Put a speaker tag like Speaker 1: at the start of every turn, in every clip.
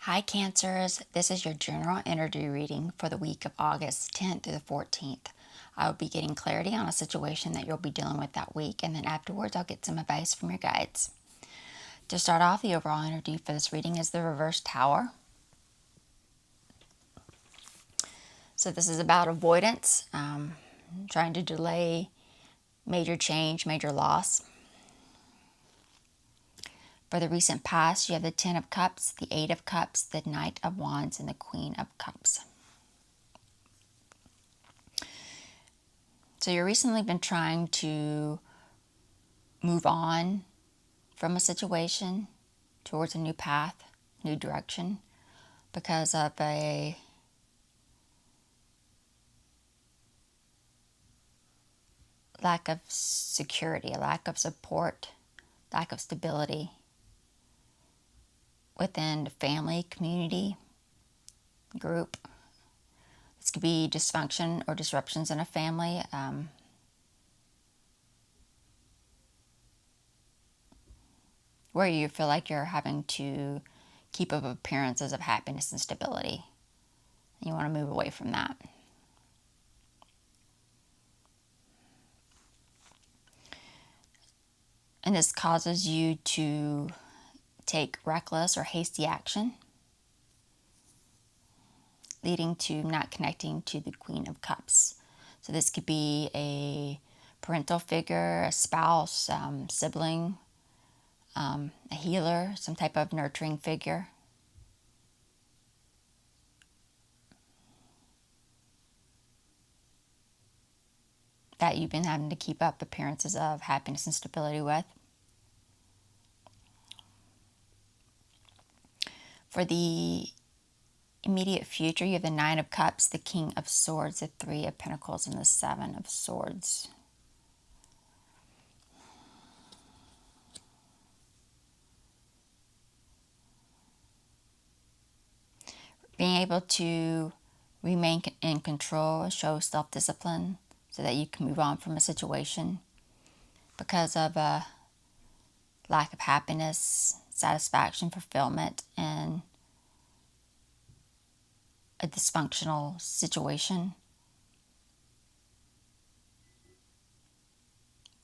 Speaker 1: Hi Cancers, this is your general energy reading for the week of August 10th through the 14th. I will be getting clarity on a situation that you'll be dealing with that week, and then afterwards I'll get some advice from your guides. To start off, the overall energy for this reading is the reverse tower. So this is about avoidance, trying to delay major change, major loss. For the recent past, you have the Ten of Cups, the Eight of Cups, the Knight of Wands, and the Queen of Cups. So you've recently been trying to move on from a situation towards a new path, new direction, because of a lack of security, a lack of support, lack of stability within the family, community, group. This could be dysfunction or disruptions in a family. Where you feel like you're having to keep up appearances of happiness and stability. And you want to move away from that. And this causes you to take reckless or hasty action, leading to not connecting to the Queen of Cups. So this could be a parental figure, a spouse, sibling, a healer, some type of nurturing figure. That you've been having to keep up appearances of happiness and stability with. For the immediate future, you have the Nine of Cups, the King of Swords, the Three of Pentacles, and the Seven of Swords. Being able to remain in control, show self-discipline so that you can move on from a situation because of a lack of happiness, satisfaction, fulfillment, and a dysfunctional situation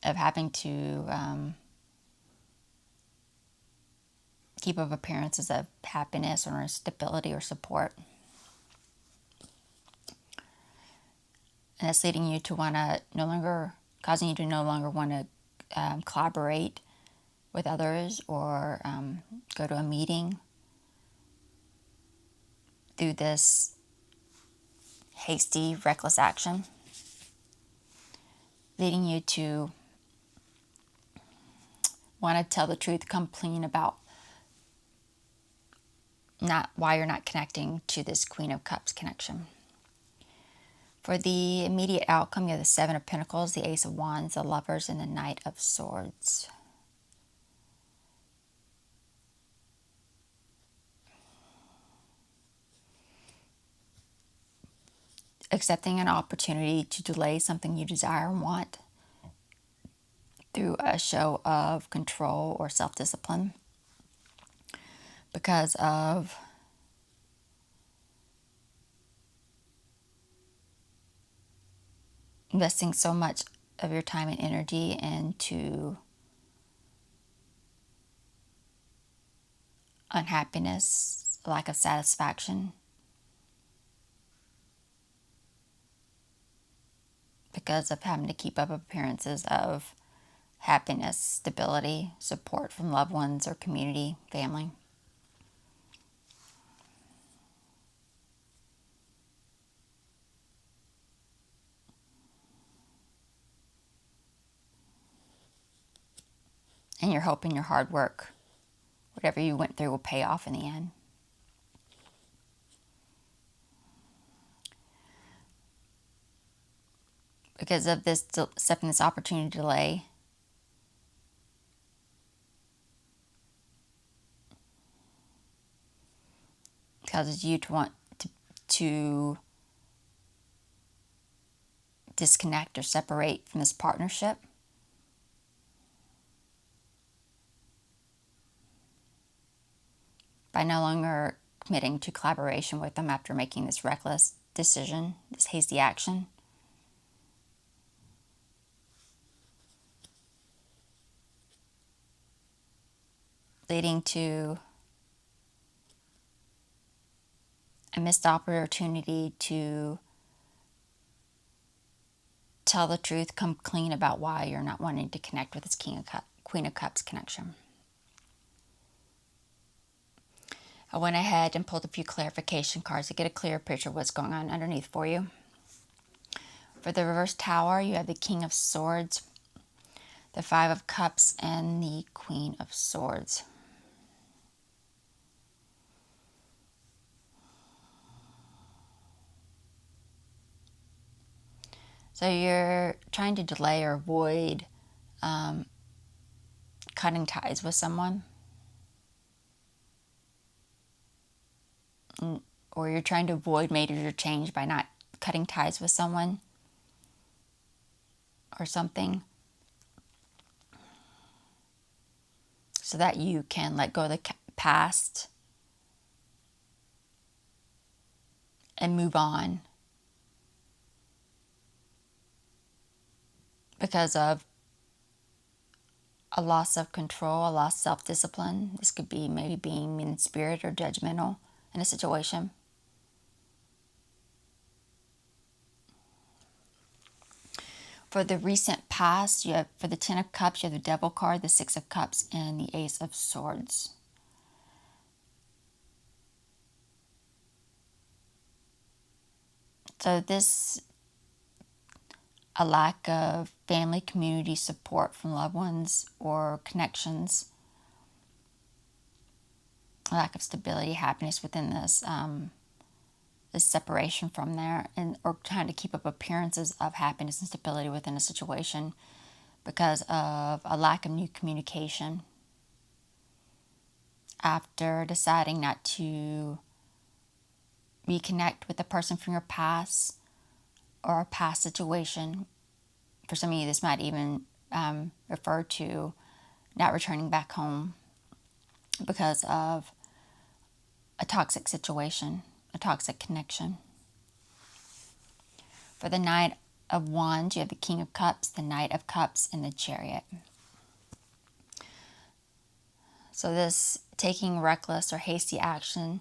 Speaker 1: of having to keep up appearances of happiness or stability or support. And it's leading you to causing you to no longer want to collaborate with others or go to a meeting through this hasty, reckless action, leading you to want to tell the truth, come clean about why you're not connecting to this Queen of Cups connection. For the immediate outcome, you have the Seven of Pentacles, the Ace of Wands, the Lovers, and the Knight of Swords. Accepting an opportunity to delay something you desire and want through a show of control or self-discipline because of investing so much of your time and energy into unhappiness, lack of satisfaction, because of having to keep up appearances of happiness, stability, support from loved ones or community, family. And you're hoping your hard work, whatever you went through, will pay off in the end. Because of this, accepting this opportunity to delay, causes you to want to disconnect or separate from this partnership. By no longer committing to collaboration with them after making this reckless decision, this hasty action. Leading to a missed opportunity to tell the truth, come clean about why you're not wanting to connect with this Queen of Cups connection. I went ahead and pulled a few clarification cards to get a clearer picture of what's going on underneath for you. For the reverse tower, you have the King of Swords, the Five of Cups, and the Queen of Swords. So you're trying to delay or avoid cutting ties with someone. Or you're trying to avoid major change by not cutting ties with someone or something, so that you can let go of the past and move on because of a loss of control, a loss of self-discipline. This could be maybe being mean spirit or judgmental in a situation. For the recent past, you have, for the Ten of Cups, you have the Devil card, the Six of Cups, and the Ace of Swords. So this, a lack of family, community support from loved ones or connections, a lack of stability, happiness within this this separation from there, and or trying to keep up appearances of happiness and stability within a situation because of a lack of new communication after deciding not to reconnect with a person from your past or a past situation. For some of you, this might even refer to not returning back home because of a toxic situation, a toxic connection. For the Knight of Wands, you have the King of Cups, the Knight of Cups, and the Chariot. So this taking reckless or hasty action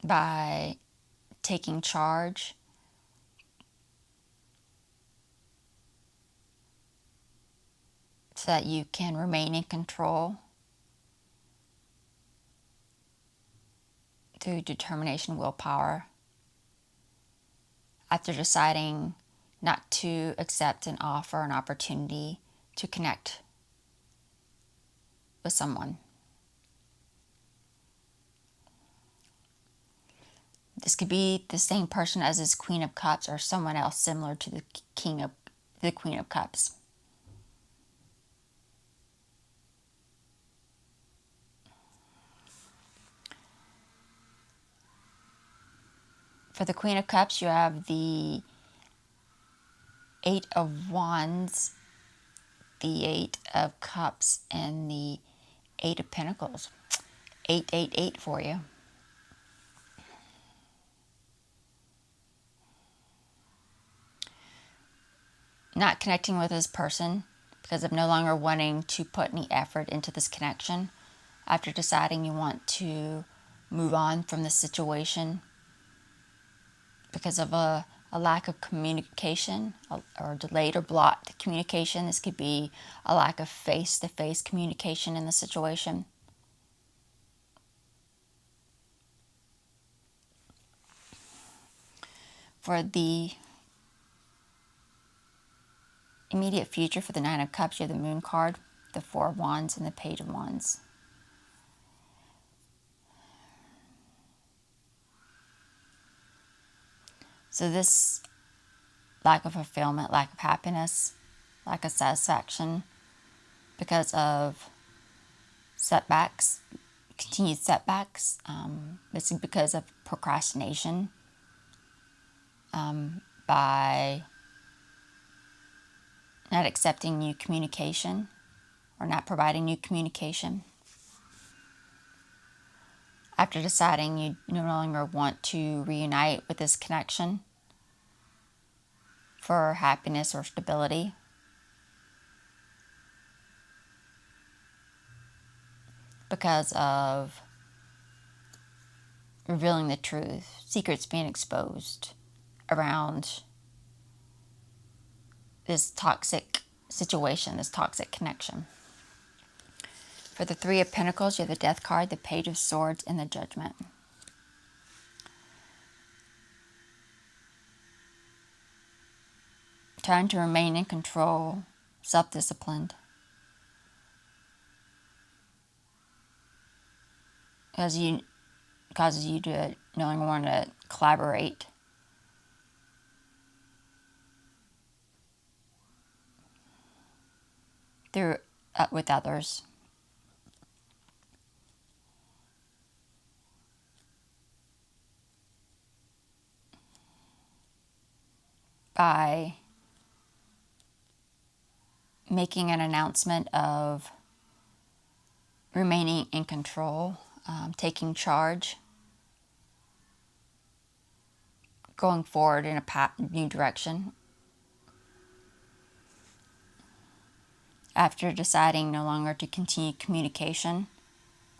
Speaker 1: by taking charge so that you can remain in control through determination, willpower, after deciding not to accept an offer, an opportunity to connect with someone. This could be the same person as this Queen of Cups or someone else similar to the Queen of Cups. For the Queen of Cups, you have the Eight of Wands, the Eight of Cups, and the Eight of Pentacles. 888 for you. Not connecting with this person because of no longer wanting to put any effort into this connection after deciding you want to move on from the situation because of a lack of communication or delayed or blocked communication. This could be a lack of face-to-face communication in the situation. For the immediate future, for the Nine of Cups, you have the Moon card, the Four of Wands, and the Page of Wands. So this lack of fulfillment, lack of happiness, lack of satisfaction because of setbacks, continued setbacks. This is because of procrastination by not accepting new communication or not providing new communication. After deciding you no longer want to reunite with this connection for happiness or stability, because of revealing the truth, secrets being exposed around this toxic situation, this toxic connection. For the Three of Pentacles, you have the Death card, the Page of Swords, and the Judgment. Trying to remain in control, self-disciplined. Causes you to no longer want to collaborate. With others. By making an announcement of remaining in control, taking charge, going forward in a new direction. After deciding no longer to continue communication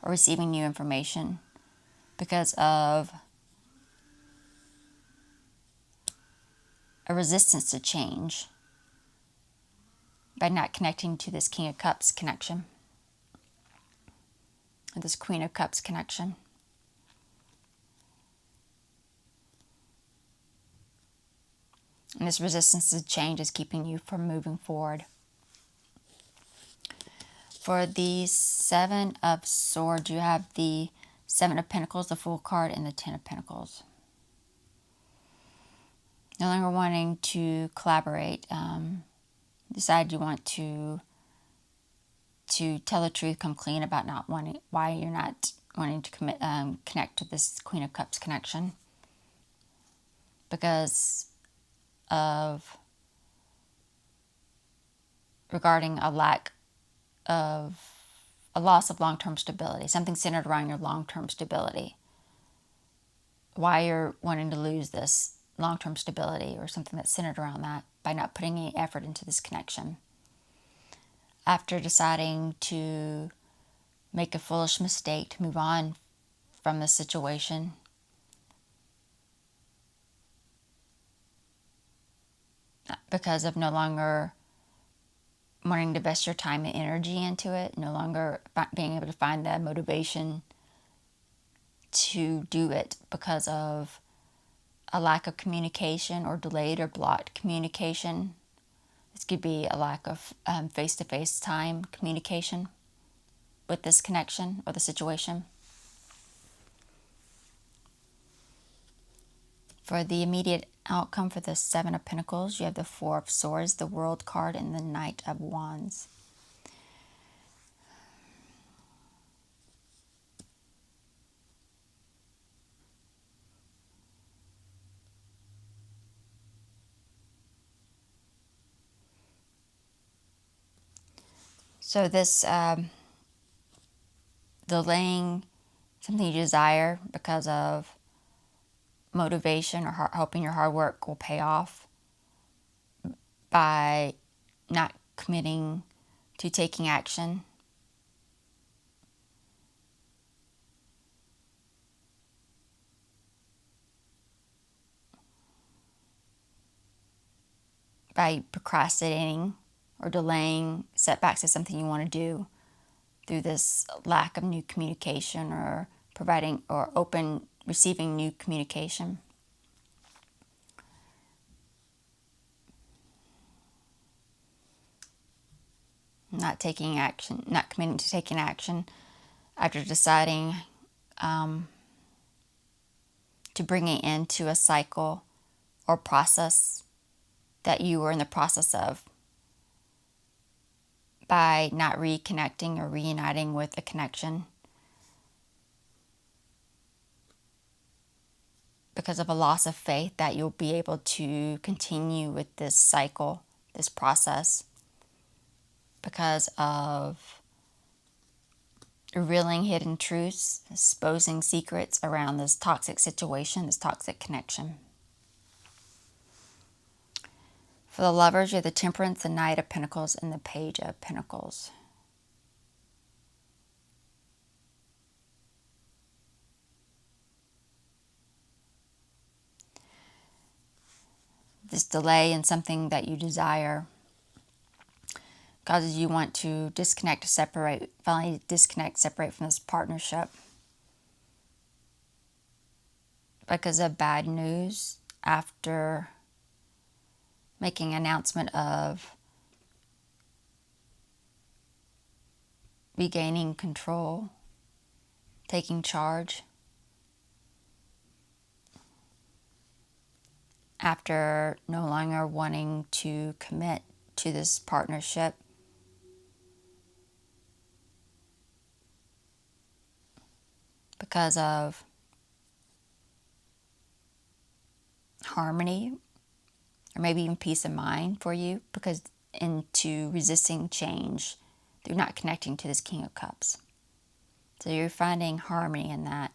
Speaker 1: or receiving new information because of a resistance to change, by not connecting to this King of Cups connection, or this Queen of Cups connection. And this resistance to change is keeping you from moving forward. For the Seven of Swords, you have the Seven of Pentacles, the Fool card, and the Ten of Pentacles. No longer wanting to collaborate. Decide you want to tell the truth, come clean about why you're not wanting to connect to this Queen of Cups connection. Because of regarding a loss of long-term stability, something centered around your long-term stability. Why you're wanting to lose this long-term stability or something that's centered around that by not putting any effort into this connection. After deciding to make a foolish mistake, to move on from this situation, because of no longer wanting to invest your time and energy into it, no longer being able to find the motivation to do it because of a lack of communication or delayed or blocked communication. This could be a lack of face-to-face time communication with this connection or the situation. For the immediate outcome for the Seven of Pentacles, you have the Four of Swords, the World card, and the Knight of Wands. So this delaying something you desire because of motivation or hoping your hard work will pay off by not committing to taking action. By procrastinating or delaying setbacks is something you want to do through this lack of new communication or providing or receiving new communication. Not taking action, not committing to taking action after deciding to bring it into a cycle or process that you were in the process of, by not reconnecting or reuniting with a connection because of a loss of faith that you'll be able to continue with this cycle, this process, because of revealing hidden truths, exposing secrets around this toxic situation, this toxic connection. For the lovers, you're the Temperance, the Knight of Pentacles, and the Page of Pentacles. This delay in something that you desire causes you want to disconnect, separate, finally disconnect, separate from this partnership because of bad news after making an announcement of regaining control, taking charge. After no longer wanting to commit to this partnership. Because of harmony, or maybe even peace of mind for you, because into resisting change through not connecting to this King of Cups. So you're finding harmony in that.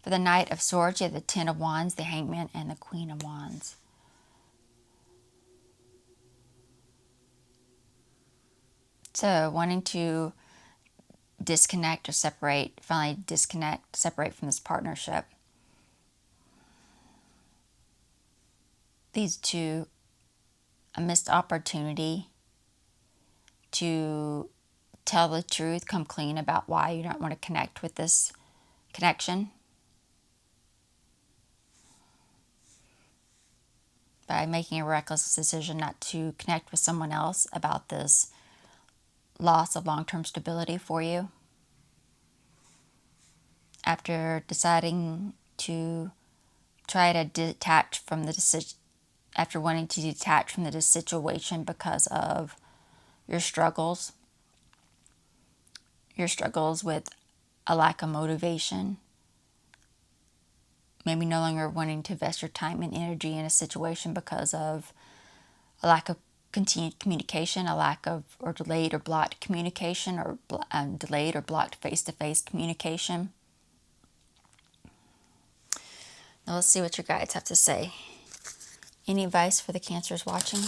Speaker 1: For the Knight of Swords, you have the Ten of Wands, the Hangman, and the Queen of Wands. So wanting to disconnect or separate, finally disconnect, separate from this partnership. Leads to a missed opportunity to tell the truth, come clean about why you don't want to connect with this connection. By making a reckless decision not to connect with someone else about this loss of long-term stability for you. After deciding to try to detach from the decision, after wanting to detach from the situation because of your struggles with a lack of motivation, maybe no longer wanting to invest your time and energy in a situation because of a lack of continued communication, a lack of or delayed or blocked communication, or delayed or blocked face-to-face communication. Now let's see what your guides have to say. Any advice for the Cancers watching?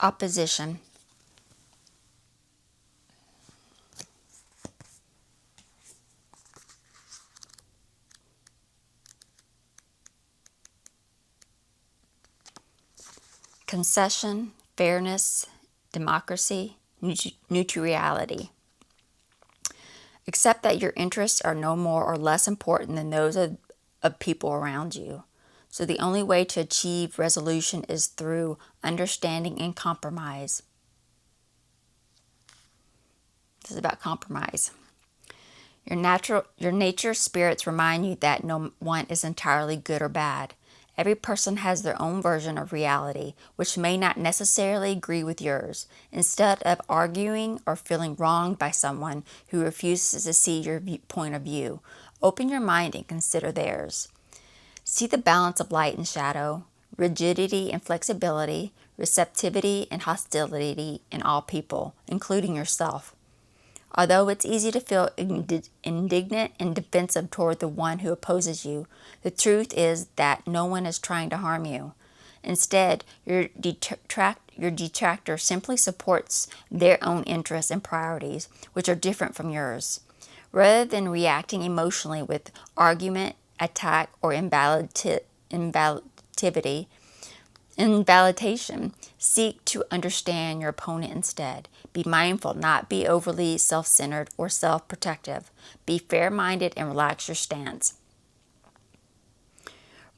Speaker 1: Opposition. Concession, fairness, democracy, neutral reality. Accept that your interests are no more or less important than those of people around you. So the only way to achieve resolution is through understanding and compromise. This is about compromise. Your nature spirits remind you that no one is entirely good or bad. Every person has their own version of reality, which may not necessarily agree with yours. Instead of arguing or feeling wronged by someone who refuses to see your point of view, open your mind and consider theirs. See the balance of light and shadow, rigidity and flexibility, receptivity and hostility in all people, including yourself. Although it's easy to feel indignant and defensive toward the one who opposes you, the truth is that no one is trying to harm you. Instead, your detractor simply supports their own interests and priorities, which are different from yours. Rather than reacting emotionally with argument, attack, or invalidation, seek to understand your opponent instead. Be mindful, not be overly self-centered or self-protective. Be fair-minded and relax your stance.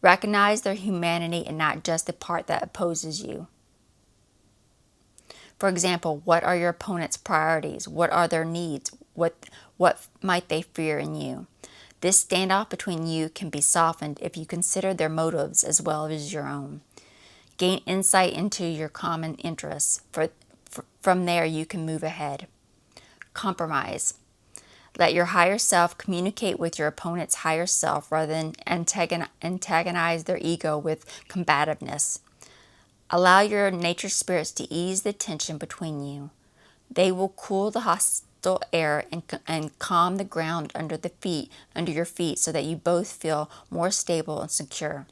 Speaker 1: Recognize their humanity and not just the part that opposes you. For example, what are your opponent's priorities? What are their needs? What might they fear in you? This standoff between you can be softened if you consider their motives as well as your own. Gain insight into your common interests. From there, you can move ahead. Compromise. Let your higher self communicate with your opponent's higher self rather than antagonize their ego with combativeness. Allow your nature spirits to ease the tension between you. They will cool the hostile air and calm the ground under your feet so that you both feel more stable and secure.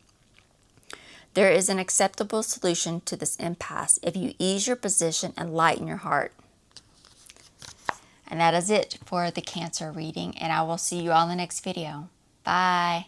Speaker 1: There is an acceptable solution to this impasse if you ease your position and lighten your heart. And that is it for the Cancer reading, and I will see you all in the next video. Bye.